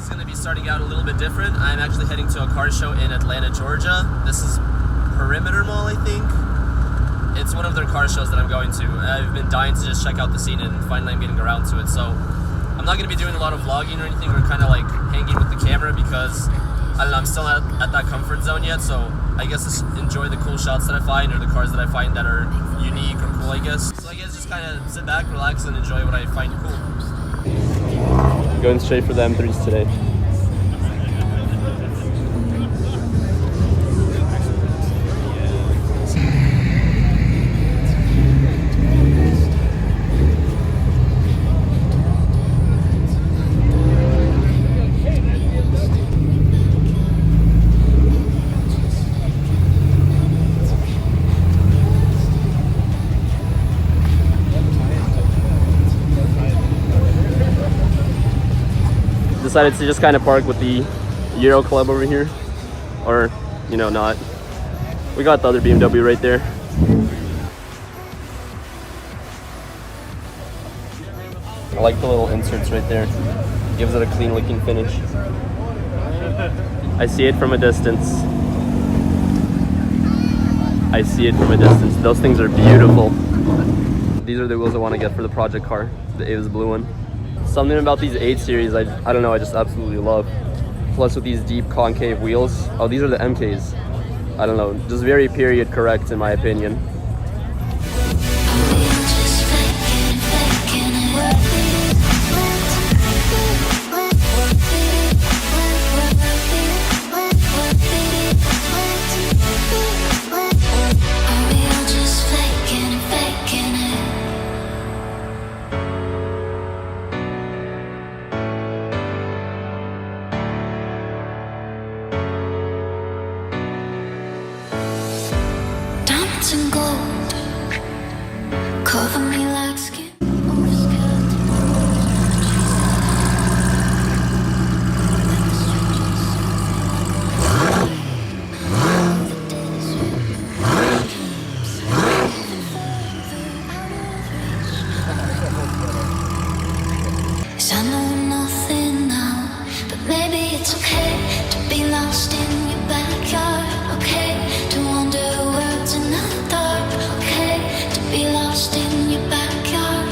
is going to be starting out a little bit different. I'm actually heading to a car show in Atlanta, Georgia. This is Perimeter Mall, I think. It's one of their car shows that I'm going to. I've been dying to just check out the scene, and finally I'm getting around to it. So I'm not going to be doing a lot of vlogging or anything. We're kind of like hanging with the camera because, I don't know, I'm still not at that comfort zone yet. So I guess just enjoy the cool shots that I find, or the cars that I find that are unique or cool, I guess. So I guess just kind of sit back, relax, and enjoy what I find cool. Going straight for the M3s today. Decided to just kind of park with the Euro Club over here, or you know, not. We got the other BMW right there. I like the little inserts right there. Gives it a clean looking finish. I see it from a distance. I see it from a distance. Those things are beautiful. These are the wheels I want to get for the project car, the Avis blue one. Something about these 8 series, I don't know, I just absolutely love. Plus with these deep concave wheels. Oh, these are the MKs. I don't know, just very period correct in my opinion. And gold cover me like skin. I know nothing now, but maybe it's okay to be lost in your backyard. Okay, to wander worlds in the dark. Okay, to be lost in your backyard.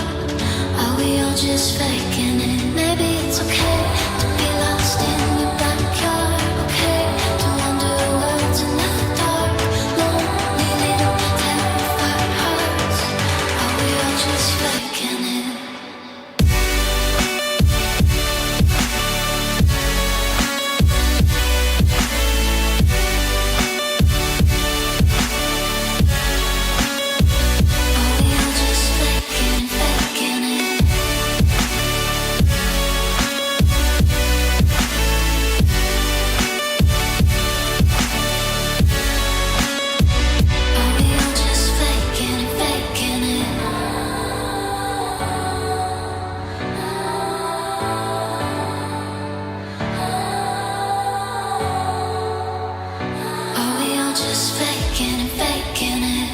Are we all just faking it? Maybe it's okay to be lost in your backyard. Okay, to wander worlds in the dark. Lonely little terrified hearts. Are we all just faking it? Just faking and faking it.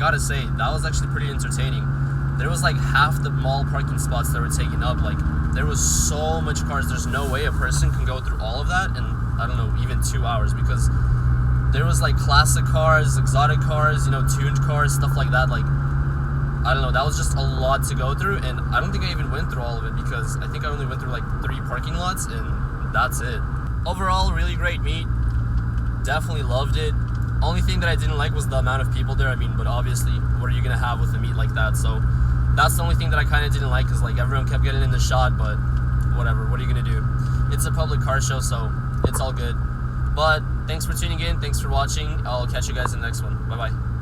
gotta say, that was actually pretty entertaining. There was like half the mall parking spots that were taken up. Like, there was so much cars. There's no way a person can go through all of that in, I don't know, even 2 hours, because there was like classic cars, exotic cars, you know, tuned cars, stuff like that. Like, I don't know, that was just a lot to go through, and I don't think I even went through all of it, because I think I only went through like 3 parking lots, and that's it. Overall, really great meet. Definitely loved it. Only thing that I didn't like was the amount of people there. I mean, but obviously, what are you gonna have with a meet like that? So that's the only thing that I kind of didn't like, because like everyone kept getting in the shot, but whatever, what are you gonna do? It's a public car show, so it's all good. But thanks for tuning in, thanks for watching. I'll catch you guys in the next one. Bye bye.